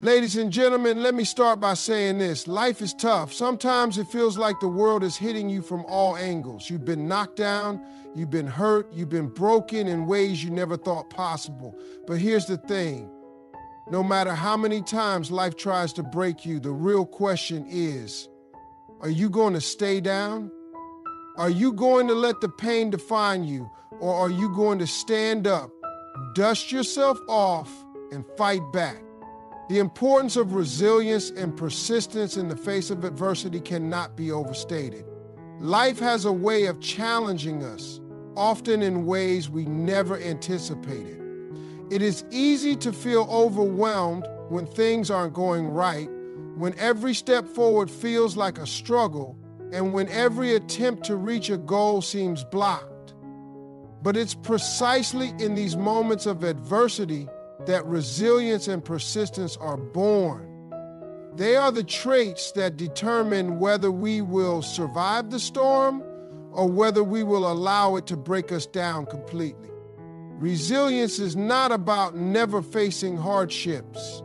Ladies and gentlemen, let me start by saying this. Life is tough. Sometimes it feels like the world is hitting you from all angles. You've been knocked down, you've been hurt, you've been broken in ways you never thought possible. But here's the thing. No matter how many times life tries to break you, the real question is, are you going to stay down? Are you going to let the pain define you? Or are you going to stand up, dust yourself off, and fight back? The importance of resilience and persistence in the face of adversity cannot be overstated. Life has a way of challenging us, often in ways we never anticipated. It is easy to feel overwhelmed when things aren't going right, when every step forward feels like a struggle, and when every attempt to reach a goal seems blocked. But it's precisely in these moments of adversity that resilience and persistence are born. They are the traits that determine whether we will survive the storm or whether we will allow it to break us down completely. Resilience is not about never facing hardships.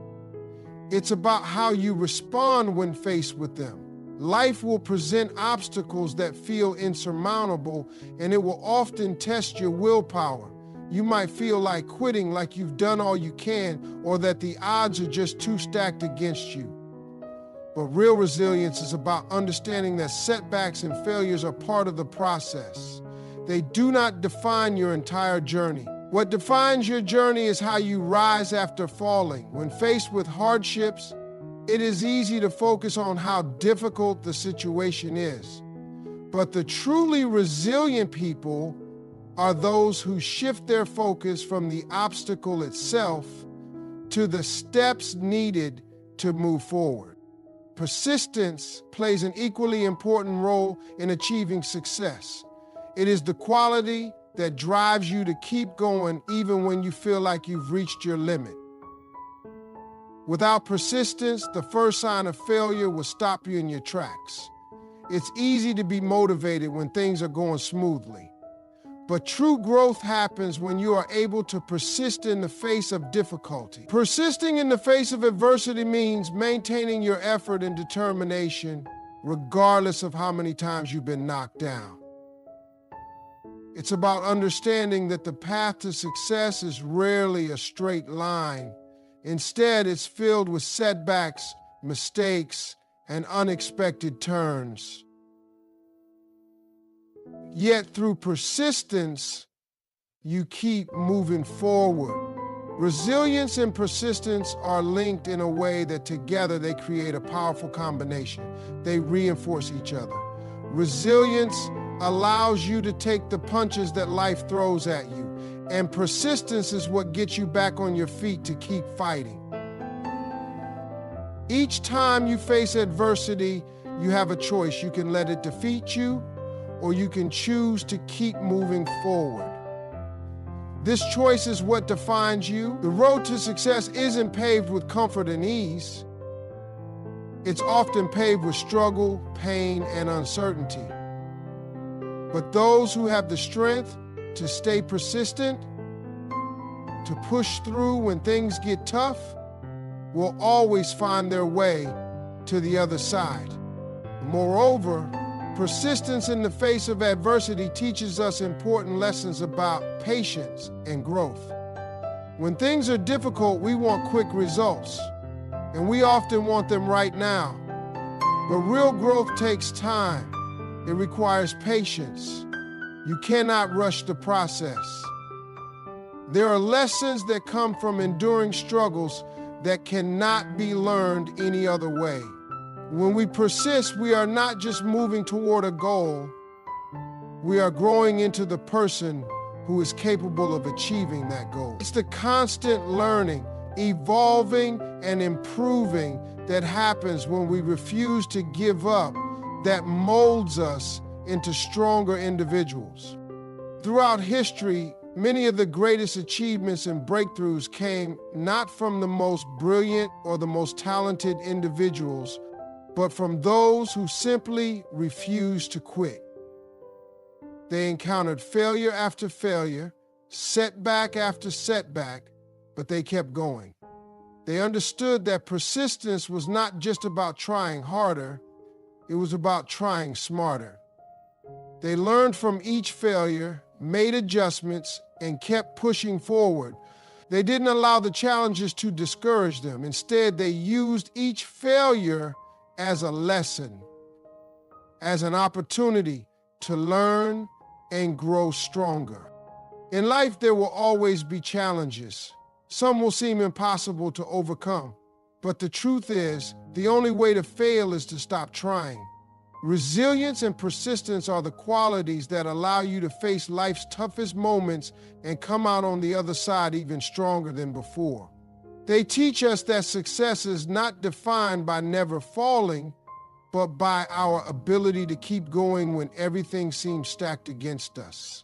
It's about how you respond when faced with them. Life will present obstacles that feel insurmountable, and it will often test your willpower. You might feel like quitting, like you've done all you can, or that the odds are just too stacked against you. But real resilience is about understanding that setbacks and failures are part of the process. They do not define your entire journey. What defines your journey is how you rise after falling. When faced with hardships, it is easy to focus on how difficult the situation is. But the truly resilient people are those who shift their focus from the obstacle itself to the steps needed to move forward. Persistence plays an equally important role in achieving success. It is the quality that drives you to keep going even when you feel like you've reached your limit. Without persistence, the first sign of failure will stop you in your tracks. It's easy to be motivated when things are going smoothly. But true growth happens when you are able to persist in the face of difficulty. Persisting in the face of adversity means maintaining your effort and determination regardless of how many times you've been knocked down. It's about understanding that the path to success is rarely a straight line. Instead, it's filled with setbacks, mistakes, and unexpected turns. Yet through persistence, you keep moving forward. Resilience and persistence are linked in a way that together they create a powerful combination. They reinforce each other. Resilience allows you to take the punches that life throws at you, and persistence is what gets you back on your feet to keep fighting. Each time you face adversity, you have a choice. You can let it defeat you, or you can choose to keep moving forward. This choice is what defines you. The road to success isn't paved with comfort and ease. It's often paved with struggle, pain, and uncertainty. But those who have the strength to stay persistent, to push through when things get tough, will always find their way to the other side. Moreover, persistence in the face of adversity teaches us important lessons about patience and growth. When things are difficult, we want quick results, and we often want them right now. But real growth takes time. It requires patience. You cannot rush the process. There are lessons that come from enduring struggles that cannot be learned any other way. When we persist, we are not just moving toward a goal, we are growing into the person who is capable of achieving that goal. It's the constant learning, evolving, and improving that happens when we refuse to give up that molds us into stronger individuals. Throughout history, many of the greatest achievements and breakthroughs came not from the most brilliant or the most talented individuals, but from those who simply refused to quit. They encountered failure after failure, setback after setback, but they kept going. They understood that persistence was not just about trying harder, it was about trying smarter. They learned from each failure, made adjustments, and kept pushing forward. They didn't allow the challenges to discourage them. Instead, they used each failure as a lesson, as an opportunity to learn and grow stronger. In life, there will always be challenges. Some will seem impossible to overcome. But the truth is, the only way to fail is to stop trying. Resilience and persistence are the qualities that allow you to face life's toughest moments and come out on the other side even stronger than before. They teach us that success is not defined by never falling, but by our ability to keep going when everything seems stacked against us.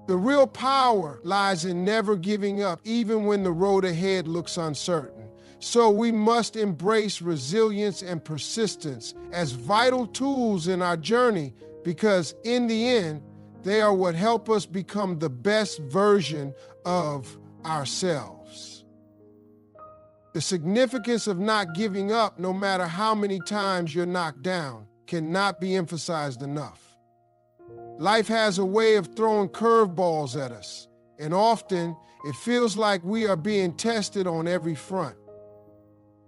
The real power lies in never giving up, even when the road ahead looks uncertain. So we must embrace resilience and persistence as vital tools in our journey, because in the end, they are what help us become the best version of ourselves. The significance of not giving up, no matter how many times you're knocked down, cannot be emphasized enough. Life has a way of throwing curveballs at us, and often it feels like we are being tested on every front.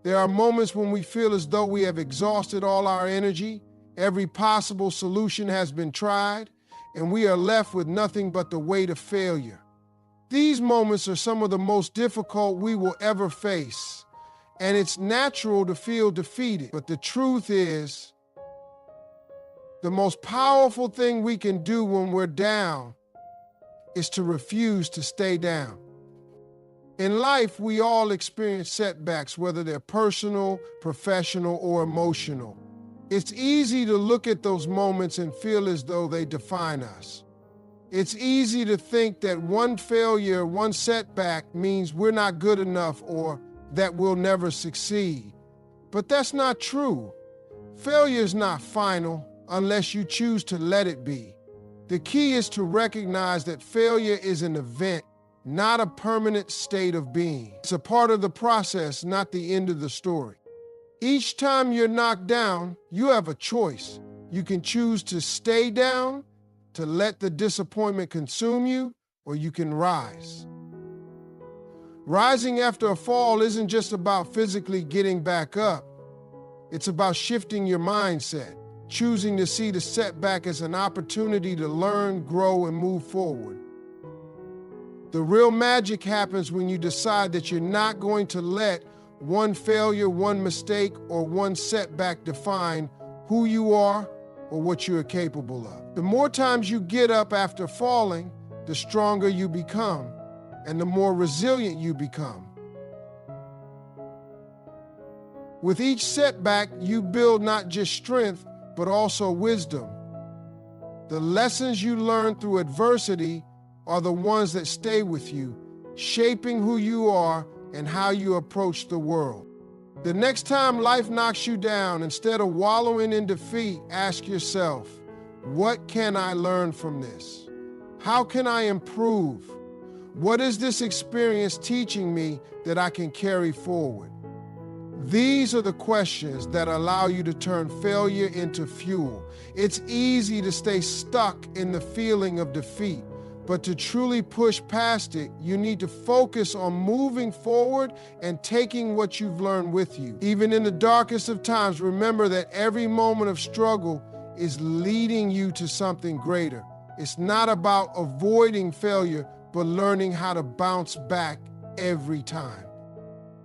There are moments when we feel as though we have exhausted all our energy, every possible solution has been tried, and we are left with nothing but the weight of failure. These moments are some of the most difficult we will ever face, and it's natural to feel defeated. But the truth is, the most powerful thing we can do when we're down is to refuse to stay down. In life, we all experience setbacks, whether they're personal, professional, or emotional. It's easy to look at those moments and feel as though they define us. It's easy to think that one failure, one setback means we're not good enough or that we'll never succeed. But that's not true. Failure is not final unless you choose to let it be. The key is to recognize that failure is an event, not a permanent state of being. It's a part of the process, not the end of the story. Each time you're knocked down, you have a choice. You can choose to stay down, to let the disappointment consume you, or you can rise. Rising after a fall isn't just about physically getting back up. It's about shifting your mindset, choosing to see the setback as an opportunity to learn, grow, and move forward. The real magic happens when you decide that you're not going to let one failure, one mistake, or one setback define who you are or what you are capable of. The more times you get up after falling, the stronger you become, and the more resilient you become. With each setback, you build not just strength, but also wisdom. The lessons you learn through adversity are the ones that stay with you, shaping who you are and how you approach the world. The next time life knocks you down, instead of wallowing in defeat, ask yourself, what can I learn from this? How can I improve? What is this experience teaching me that I can carry forward? These are the questions that allow you to turn failure into fuel. It's easy to stay stuck in the feeling of defeat, but to truly push past it, you need to focus on moving forward and taking what you've learned with you. Even in the darkest of times, remember that every moment of struggle is leading you to something greater. It's not about avoiding failure, but learning how to bounce back every time.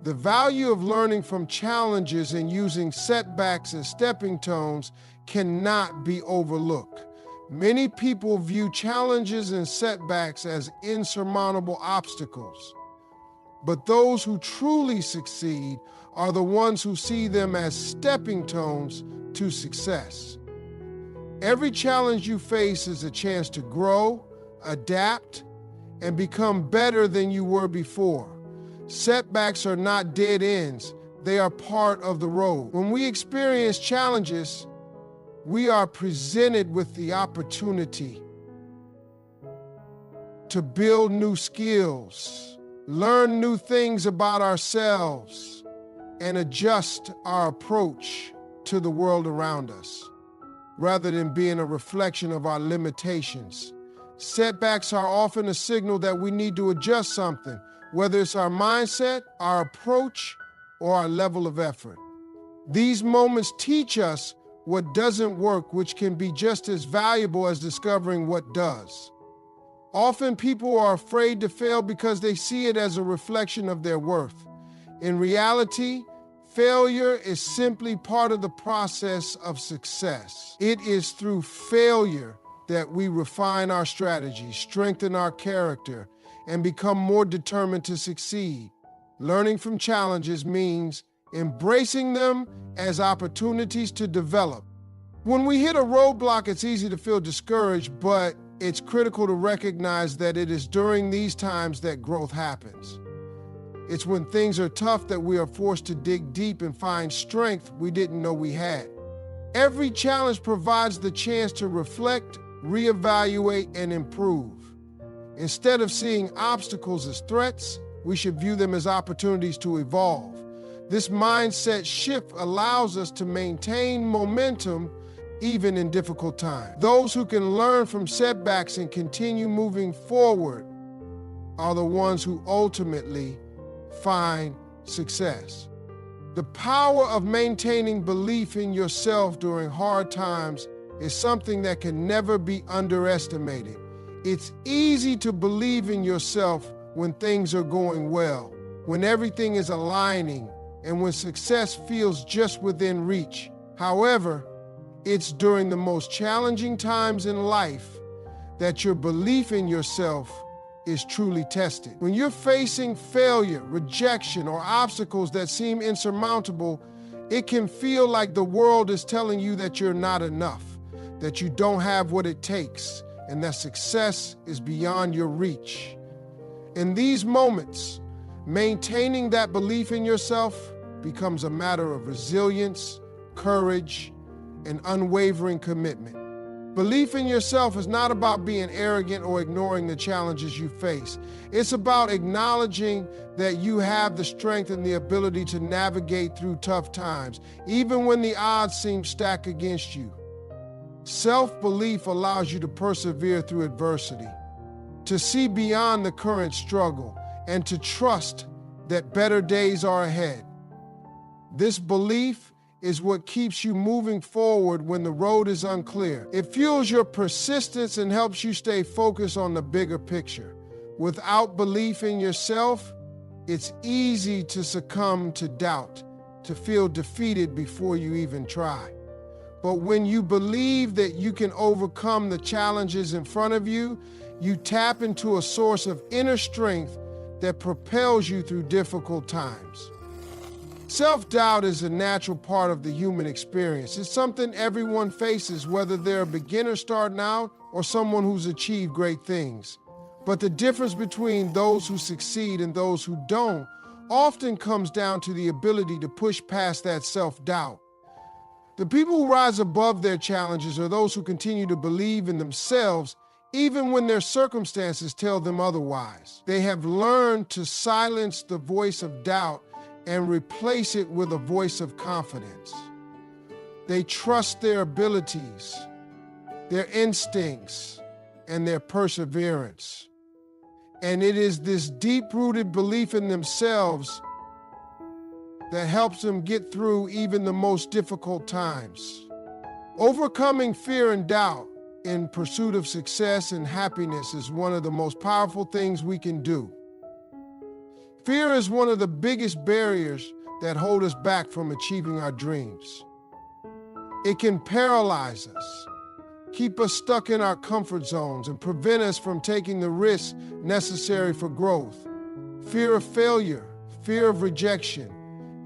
The value of learning from challenges and using setbacks as stepping stones cannot be overlooked. Many people view challenges and setbacks as insurmountable obstacles, but those who truly succeed are the ones who see them as stepping stones to success. Every challenge you face is a chance to grow, adapt, and become better than you were before. Setbacks are not dead ends, they are part of the road. When we experience challenges, we are presented with the opportunity to build new skills, learn new things about ourselves, and adjust our approach to the world around us, rather than being a reflection of our limitations. Setbacks are often a signal that we need to adjust something, whether it's our mindset, our approach, or our level of effort. These moments teach us what doesn't work, which can be just as valuable as discovering what does. Often people are afraid to fail because they see it as a reflection of their worth. In reality, failure is simply part of the process of success. It is through failure that we refine our strategies, strengthen our character, and become more determined to succeed. Learning from challenges means embracing them as opportunities to develop. When we hit a roadblock, it's easy to feel discouraged, but it's critical to recognize that it is during these times that growth happens. It's when things are tough that we are forced to dig deep and find strength we didn't know we had. Every challenge provides the chance to reflect, reevaluate, and improve. Instead of seeing obstacles as threats, we should view them as opportunities to evolve. This mindset shift allows us to maintain momentum even in difficult times. Those who can learn from setbacks and continue moving forward are the ones who ultimately find success. The power of maintaining belief in yourself during hard times is something that can never be underestimated. It's easy to believe in yourself when things are going well, when everything is aligning, and when success feels just within reach. However, it's during the most challenging times in life that your belief in yourself is truly tested. When you're facing failure, rejection, or obstacles that seem insurmountable, it can feel like the world is telling you that you're not enough, that you don't have what it takes, and that success is beyond your reach. In these moments, maintaining that belief in yourself becomes a matter of resilience, courage, and unwavering commitment. Belief in yourself is not about being arrogant or ignoring the challenges you face. It's about acknowledging that you have the strength and the ability to navigate through tough times, even when the odds seem stacked against you. Self-belief allows you to persevere through adversity, to see beyond the current struggle, and to trust that better days are ahead. This belief is what keeps you moving forward when the road is unclear. It fuels your persistence and helps you stay focused on the bigger picture. Without belief in yourself, it's easy to succumb to doubt, to feel defeated before you even try. But when you believe that you can overcome the challenges in front of you, you tap into a source of inner strength that propels you through difficult times. Self-doubt is a natural part of the human experience. It's something everyone faces, whether they're a beginner starting out or someone who's achieved great things. But the difference between those who succeed and those who don't often comes down to the ability to push past that self-doubt. The people who rise above their challenges are those who continue to believe in themselves even when their circumstances tell them otherwise. They have learned to silence the voice of doubt and replace it with a voice of confidence. They trust their abilities, their instincts, and their perseverance. And it is this deep-rooted belief in themselves that helps them get through even the most difficult times. Overcoming fear and doubt in pursuit of success and happiness is one of the most powerful things we can do. Fear is one of the biggest barriers that hold us back from achieving our dreams. It can paralyze us, keep us stuck in our comfort zones, and prevent us from taking the risks necessary for growth. Fear of failure, fear of rejection,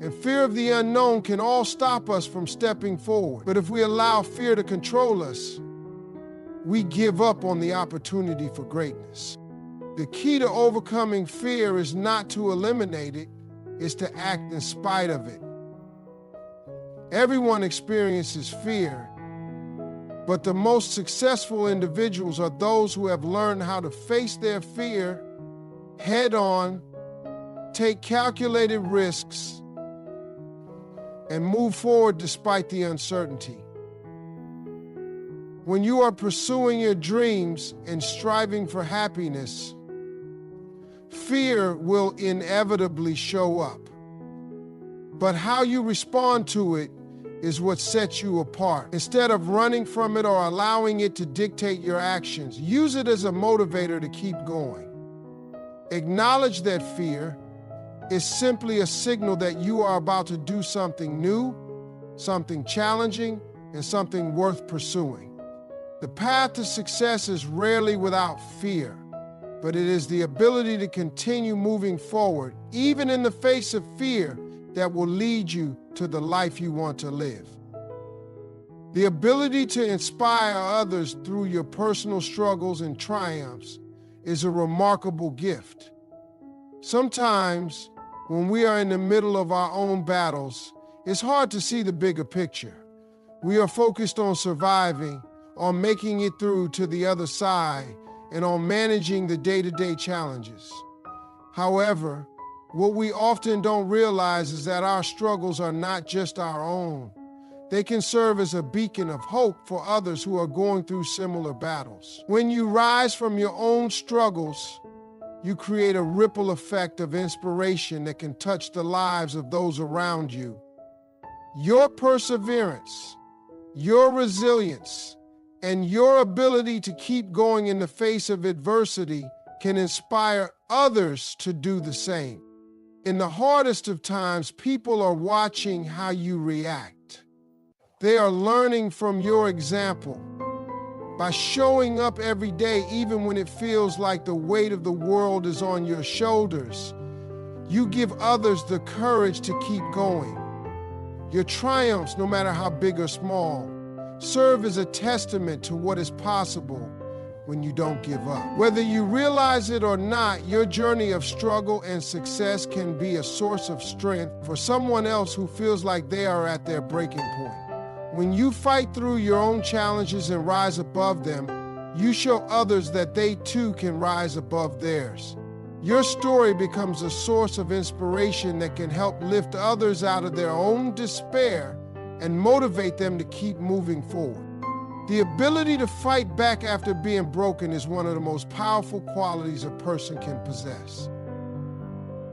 and fear of the unknown can all stop us from stepping forward. But if we allow fear to control us, we give up on the opportunity for greatness. The key to overcoming fear is not to eliminate it, it's to act in spite of it. Everyone experiences fear, but the most successful individuals are those who have learned how to face their fear head on take calculated risks, and move forward despite the uncertainty. When you are pursuing your dreams and striving for happiness, fear will inevitably show up. But how you respond to it is what sets you apart. Instead of running from it or allowing it to dictate your actions, use it as a motivator to keep going. Acknowledge that fear is simply a signal that you are about to do something new, something challenging, and something worth pursuing. The path to success is rarely without fear, but it is the ability to continue moving forward, even in the face of fear, that will lead you to the life you want to live. The ability to inspire others through your personal struggles and triumphs is a remarkable gift. Sometimes, when we are in the middle of our own battles, it's hard to see the bigger picture. We are focused on surviving, on making it through to the other side, and on managing the day-to-day challenges. However, what we often don't realize is that our struggles are not just our own. They can serve as a beacon of hope for others who are going through similar battles. When you rise from your own struggles, you create a ripple effect of inspiration that can touch the lives of those around you. Your perseverance, your resilience, and your ability to keep going in the face of adversity can inspire others to do the same. In the hardest of times, people are watching how you react. They are learning from your example. By showing up every day, even when it feels like the weight of the world is on your shoulders, you give others the courage to keep going. Your triumphs, no matter how big or small, serve as a testament to what is possible when you don't give up. Whether you realize it or not, your journey of struggle and success can be a source of strength for someone else who feels like they are at their breaking point. When you fight through your own challenges and rise above them, you show others that they too can rise above theirs. Your story becomes a source of inspiration that can help lift others out of their own despair and motivate them to keep moving forward. The ability to fight back after being broken is one of the most powerful qualities a person can possess.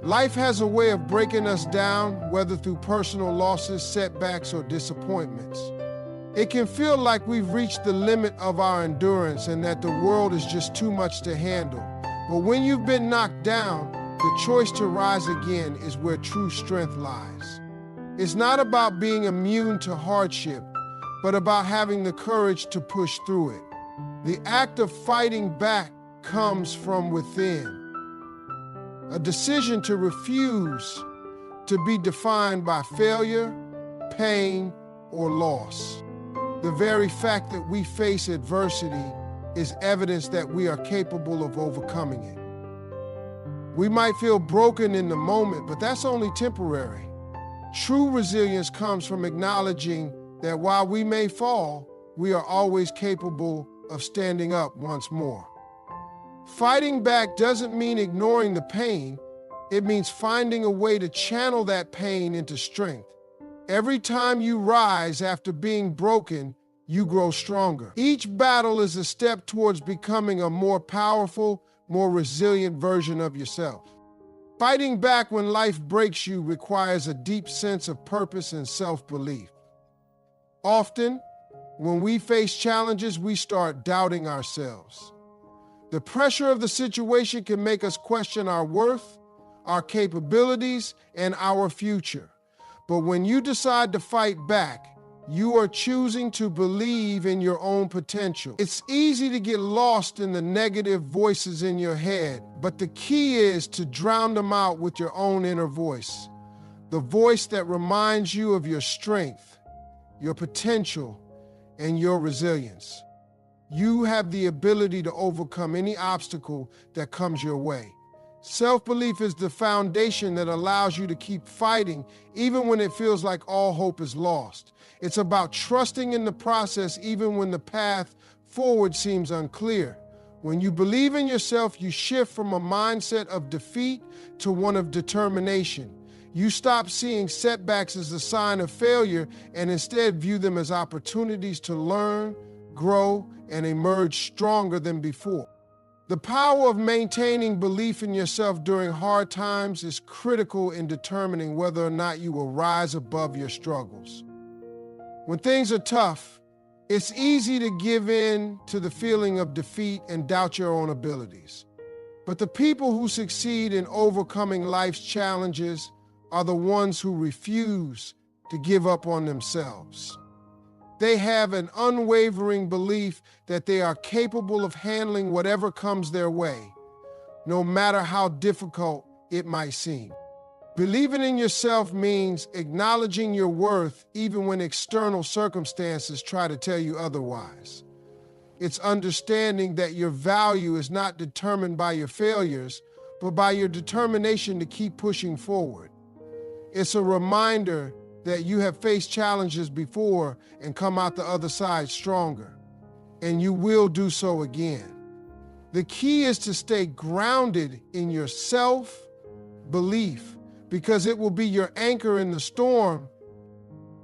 Life has a way of breaking us down, whether through personal losses, setbacks, or disappointments. It can feel like we've reached the limit of our endurance and that the world is just too much to handle. But when you've been knocked down, the choice to rise again is where true strength lies. It's not about being immune to hardship, but about having the courage to push through it. The act of fighting back comes from within. A decision to refuse to be defined by failure, pain, or loss. The very fact that we face adversity is evidence that we are capable of overcoming it. We might feel broken in the moment, but that's only temporary. True resilience comes from acknowledging that while we may fall, we are always capable of standing up once more. Fighting back doesn't mean ignoring the pain. It means finding a way to channel that pain into strength. Every time you rise after being broken, you grow stronger. Each battle is a step towards becoming a more powerful, more resilient version of yourself. Fighting back when life breaks you requires a deep sense of purpose and self-belief. Often, when we face challenges, we start doubting ourselves. The pressure of the situation can make us question our worth, our capabilities, and our future. But when you decide to fight back, you are choosing to believe in your own potential. It's easy to get lost in the negative voices in your head, but the key is to drown them out with your own inner voice. The voice that reminds you of your strength, your potential, and your resilience. You have the ability to overcome any obstacle that comes your way. Self-belief is the foundation that allows you to keep fighting even when it feels like all hope is lost. It's about trusting in the process even when the path forward seems unclear. When you believe in yourself, you shift from a mindset of defeat to one of determination. You stop seeing setbacks as a sign of failure and instead view them as opportunities to learn, grow, and emerge stronger than before. The power of maintaining belief in yourself during hard times is critical in determining whether or not you will rise above your struggles. When things are tough, it's easy to give in to the feeling of defeat and doubt your own abilities. But the people who succeed in overcoming life's challenges are the ones who refuse to give up on themselves. They have an unwavering belief that they are capable of handling whatever comes their way, no matter how difficult it might seem. Believing in yourself means acknowledging your worth even when external circumstances try to tell you otherwise. It's understanding that your value is not determined by your failures, but by your determination to keep pushing forward. It's a reminder that you have faced challenges before and come out the other side stronger, and you will do so again. The key is to stay grounded in your self-belief, because it will be your anchor in the storm.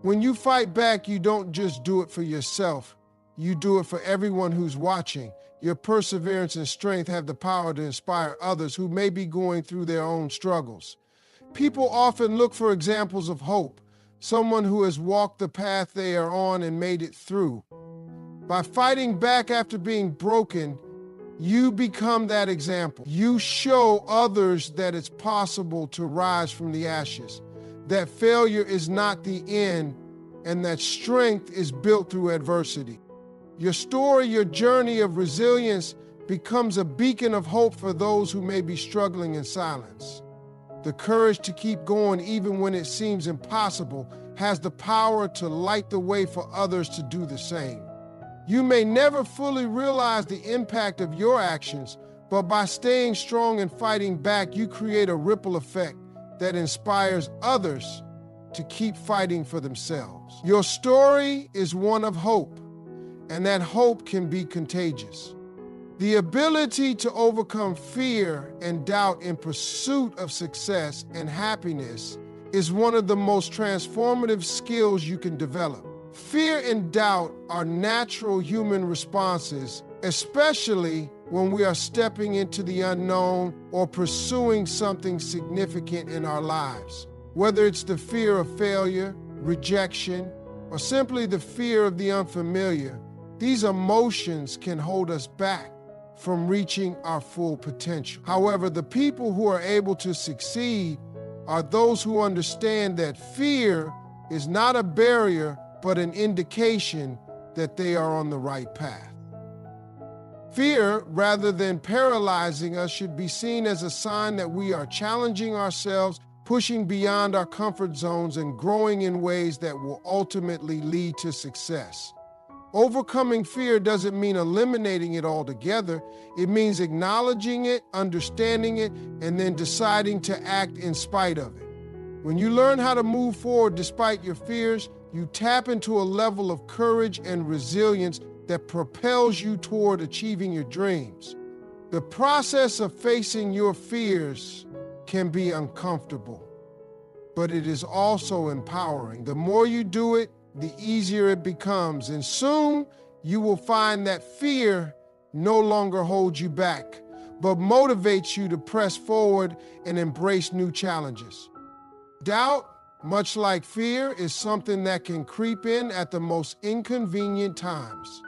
When you fight back, you don't just do it for yourself, you do it for everyone who's watching. Your perseverance and strength have the power to inspire others who may be going through their own struggles. People often look for examples of hope, someone who has walked the path they are on and made it through. By fighting back after being broken, you become that example. You show others that it's possible to rise from the ashes, that failure is not the end, and that strength is built through adversity. Your story, your journey of resilience becomes a beacon of hope for those who may be struggling in silence. The courage to keep going even when it seems impossible has the power to light the way for others to do the same. You may never fully realize the impact of your actions, but by staying strong and fighting back, you create a ripple effect that inspires others to keep fighting for themselves. Your story is one of hope, and that hope can be contagious. The ability to overcome fear and doubt in pursuit of success and happiness is one of the most transformative skills you can develop. Fear and doubt are natural human responses, especially when we are stepping into the unknown or pursuing something significant in our lives. Whether it's the fear of failure, rejection, or simply the fear of the unfamiliar, these emotions can hold us back from reaching our full potential. However, the people who are able to succeed are those who understand that fear is not a barrier, but an indication that they are on the right path. Fear, rather than paralyzing us, should be seen as a sign that we are challenging ourselves, pushing beyond our comfort zones, and growing in ways that will ultimately lead to success. Overcoming fear doesn't mean eliminating it altogether. It means acknowledging it, understanding it, and then deciding to act in spite of it. When you learn how to move forward despite your fears, you tap into a level of courage and resilience that propels you toward achieving your dreams. The process of facing your fears can be uncomfortable, but it is also empowering. The more you do it, the easier it becomes, and soon you will find that fear no longer holds you back, but motivates you to press forward and embrace new challenges. Doubt, much like fear, is something that can creep in at the most inconvenient times.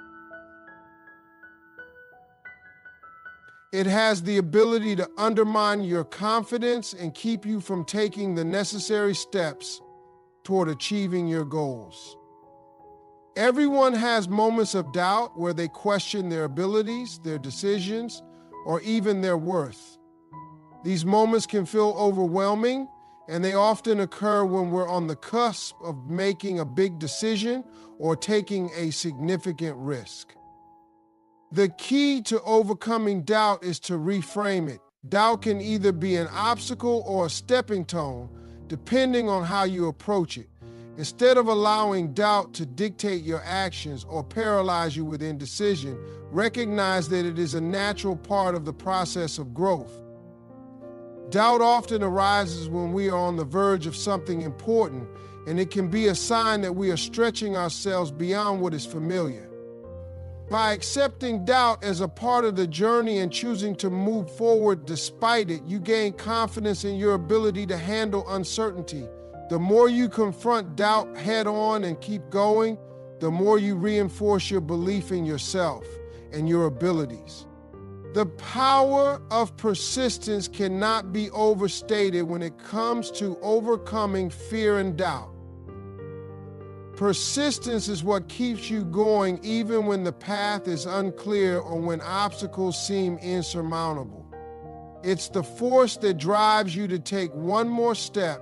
It has the ability to undermine your confidence and keep you from taking the necessary steps toward achieving your goals. Everyone has moments of doubt where they question their abilities, their decisions, or even their worth. These moments can feel overwhelming, and they often occur when we're on the cusp of making a big decision or taking a significant risk. The key to overcoming doubt is to reframe it. Doubt can either be an obstacle or a stepping stone, depending on how you approach it. Instead of allowing doubt to dictate your actions or paralyze you with indecision, recognize that it is a natural part of the process of growth. Doubt often arises when we are on the verge of something important, and it can be a sign that we are stretching ourselves beyond what is familiar. By accepting doubt as a part of the journey and choosing to move forward despite it, you gain confidence in your ability to handle uncertainty. The more you confront doubt head on and keep going, the more you reinforce your belief in yourself and your abilities. The power of persistence cannot be overstated when it comes to overcoming fear and doubt. Persistence is what keeps you going even when the path is unclear or when obstacles seem insurmountable. It's the force that drives you to take one more step,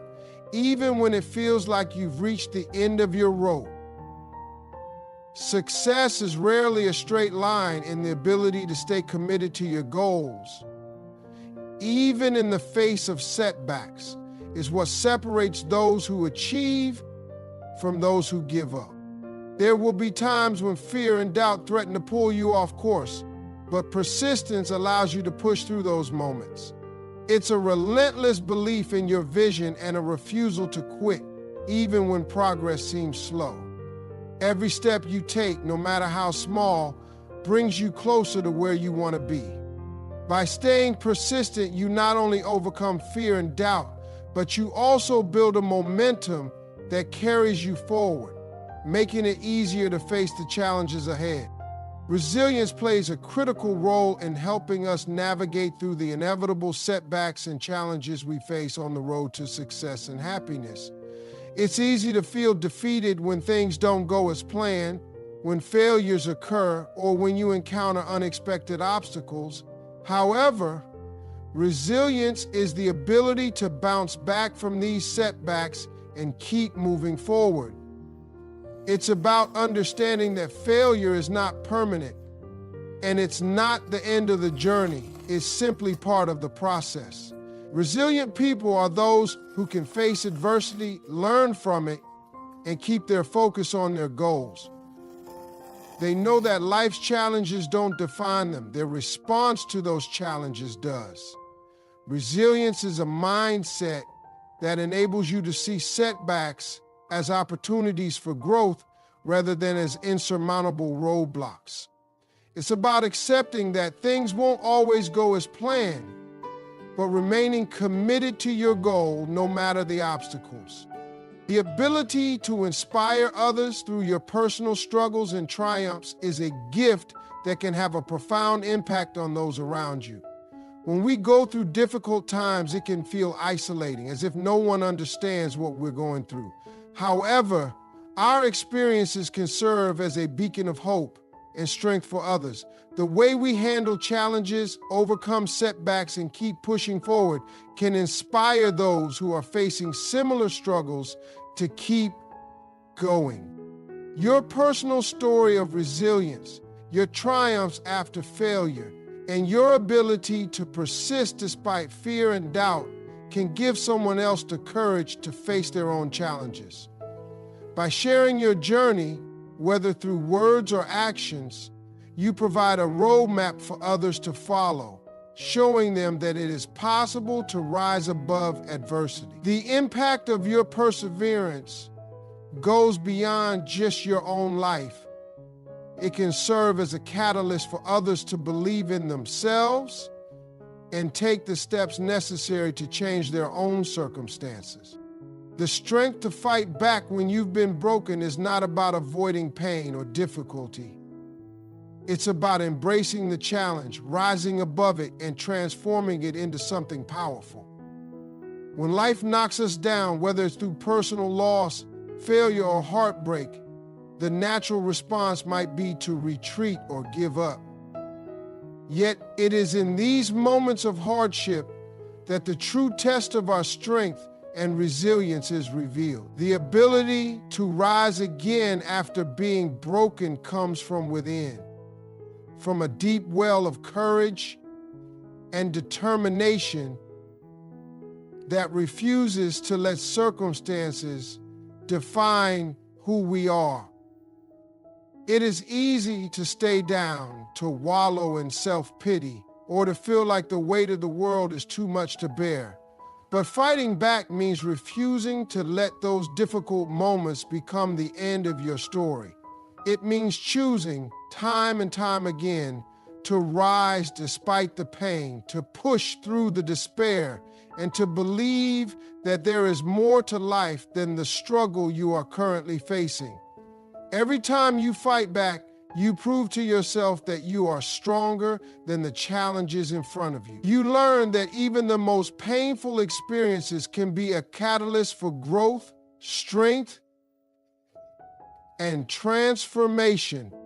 even when it feels like you've reached the end of your rope. Success is rarely a straight line in the ability to stay committed to your goals, even in the face of setbacks, is what separates those who achieve from those who give up. There will be times when fear and doubt threaten to pull you off course, but persistence allows you to push through those moments. It's a relentless belief in your vision and a refusal to quit, even when progress seems slow. Every step you take, no matter how small, brings you closer to where you want to be. By staying persistent, you not only overcome fear and doubt, but you also build a momentum that carries you forward, making it easier to face the challenges ahead. Resilience plays a critical role in helping us navigate through the inevitable setbacks and challenges we face on the road to success and happiness. It's easy to feel defeated when things don't go as planned, when failures occur, or when you encounter unexpected obstacles. However, resilience is the ability to bounce back from these setbacks and keep moving forward. It's about understanding that failure is not permanent, and it's not the end of the journey. It's simply part of the process. Resilient people are those who can face adversity, learn from it, and keep their focus on their goals. They know that life's challenges don't define them. Their response to those challenges does. Resilience is a mindset that enables you to see setbacks as opportunities for growth rather than as insurmountable roadblocks. It's about accepting that things won't always go as planned, but remaining committed to your goal no matter the obstacles. The ability to inspire others through your personal struggles and triumphs is a gift that can have a profound impact on those around you. When we go through difficult times, it can feel isolating, as if no one understands what we're going through. However, our experiences can serve as a beacon of hope and strength for others. The way we handle challenges, overcome setbacks, and keep pushing forward can inspire those who are facing similar struggles to keep going. Your personal story of resilience, your triumphs after failure, and your ability to persist despite fear and doubt can give someone else the courage to face their own challenges. By sharing your journey, whether through words or actions, you provide a roadmap for others to follow, showing them that it is possible to rise above adversity. The impact of your perseverance goes beyond just your own life. It can serve as a catalyst for others to believe in themselves and take the steps necessary to change their own circumstances. The strength to fight back when you've been broken is not about avoiding pain or difficulty. It's about embracing the challenge, rising above it, and transforming it into something powerful. When life knocks us down, whether it's through personal loss, failure, or heartbreak, the natural response might be to retreat or give up. Yet it is in these moments of hardship that the true test of our strength and resilience is revealed. The ability to rise again after being broken comes from within, from a deep well of courage and determination that refuses to let circumstances define who we are. It is easy to stay down, to wallow in self-pity, or to feel like the weight of the world is too much to bear. But fighting back means refusing to let those difficult moments become the end of your story. It means choosing, time and time again, to rise despite the pain, to push through the despair, and to believe that there is more to life than the struggle you are currently facing. Every time you fight back, you prove to yourself that you are stronger than the challenges in front of you. You learn that even the most painful experiences can be a catalyst for growth, strength, and transformation.